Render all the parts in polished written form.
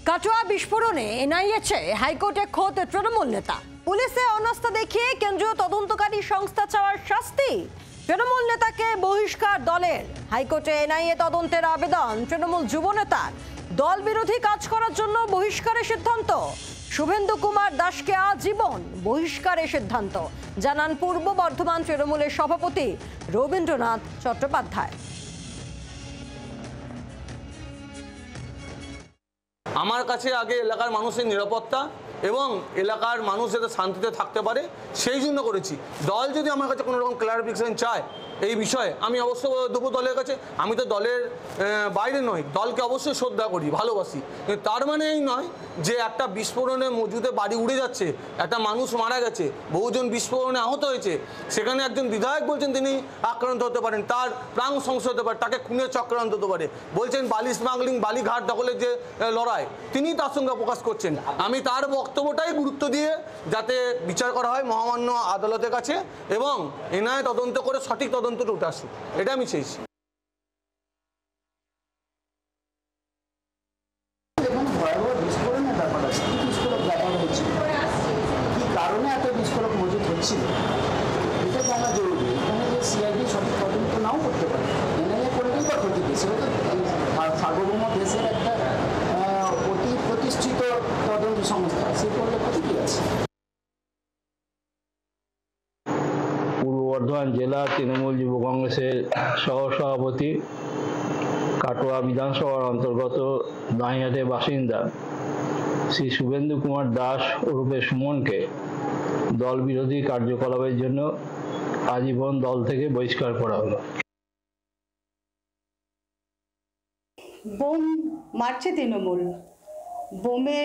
কাটোয়া বিস্ফোরণে এনআইএ হাইকোর্টে খোদ তৃণমূল নেতা। পুলিশে অনাস্থা দেখিয়ে কেন্দ্রীয় তদন্তকারী সংস্থা চাওয়ার শাস্তি, তৃণমূল নেতাকে বহিষ্কার দলের। হাইকোর্টে এনআইএ তদন্তের আবেদন তৃণমূল যুব নেতার। দল বিরোধী কাজ করার জন্য বহিষ্কারের সিদ্ধান্ত। শুভেন্দু কুমার দাসকে আজীবন বহিষ্কারের সিদ্ধান্ত জানান পূর্ব বর্ধমান তৃণমূলের সভাপতি রবীন্দ্রনাথ চট্টোপাধ্যায়। আমার কাছে আগে এলাকার মানুষের নিরাপত্তা এবং এলাকার মানুষ যাতে শান্তিতে থাকতে পারে সেই জন্য করেছি। দল যদি আমার কাছে কোনো রকম ক্লারিফিকেশন চায় এই বিষয়ে, আমি অবশ্যই দেবো দলের কাছে। আমি তো দলের বাইরে নই, দলকে অবশ্যই শ্রদ্ধা করি, ভালোবাসি। কিন্তু তার মানে এই নয় যে একটা বিস্ফোরণে মজুদে বাড়ি উড়ে যাচ্ছে, একটা মানুষ মারা গেছে, বহুজন বিস্ফোরণে আহত হয়েছে, সেখানে একজন বিধায়ক বলছেন তিনি আক্রান্ত হতে পারেন, তার প্রাণ সংশয় হতে পারে, তাকে খুনের চক্রান্ত হতে পারে। বলছেন বালি স্মাগলিং, বালিঘাট দখলের যে লড়াই, তিনি তার সঙ্গে প্রকাশ করছেন। আমি তার বক্তব্যটাই গুরুত্ব দিয়ে যাতে বিচার করা হয় মহামান্য আদালতের কাছে এবং এনআইএ তদন্ত করে সঠিক তদন্তটা উঠে আসুক, এটা আমি চেয়েছি। সার্বভৌম দেশের একটা অতি প্রতিষ্ঠিত তদন্ত সংস্থা, সে করলে কি আছে। পূর্ব বর্ধমান জেলা তৃণমূল যুব কংগ্রেসের সহসভাপতি, কাটোয়া বিধানসভার অন্তর্গত দাঁইহাটের বাসিন্দা শ্রী শুভেন্দু কুমার দাস ওরফে সুমনকে দল বিরোধী কার্যকলাপের জন্য আজীবন দল থেকে বহিষ্কার করা হলো। বোম মারছে তৃণমূল, বোমে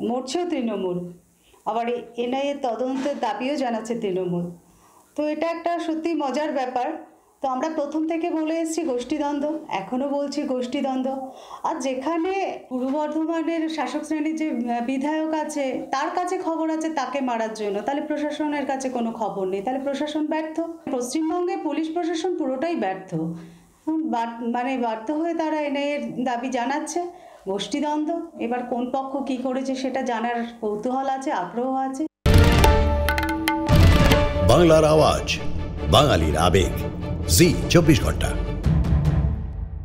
মরছেও তৃণমূল, আবার এনআইএ তদন্তের দাবিও জানাচ্ছে তৃণমূল। তো এটা একটা সত্যি মজার ব্যাপার। তো আমরা প্রথম থেকে বলে এসেছি গোষ্ঠীদ্বন্দ্ব, এখনও বলছি গোষ্ঠীদ্বন্দ্ব। আর যেখানে পূর্ব বর্ধমানের শাসক শ্রেণীর যে বিধায়ক আছে তার কাছে খবর আছে তাকে মারার জন্য, তাহলে প্রশাসনের কাছে কোনো খবর নেই, তাহলে প্রশাসন ব্যর্থ। পশ্চিমবঙ্গে পুলিশ প্রশাসন পুরোটাই ব্যর্থ, মানে বাধ্য হয়ে তারা এনআইএর দাবি জানাচ্ছে। গোষ্ঠীদ্বন্দ্ব, এবার কোন পক্ষ কি করেছে সেটা জানার কৌতূহল আছে, আগ্রহ আছে। বাংলার আওয়াজ, বাঙালির আবেগ, জি 24 ঘন্টা।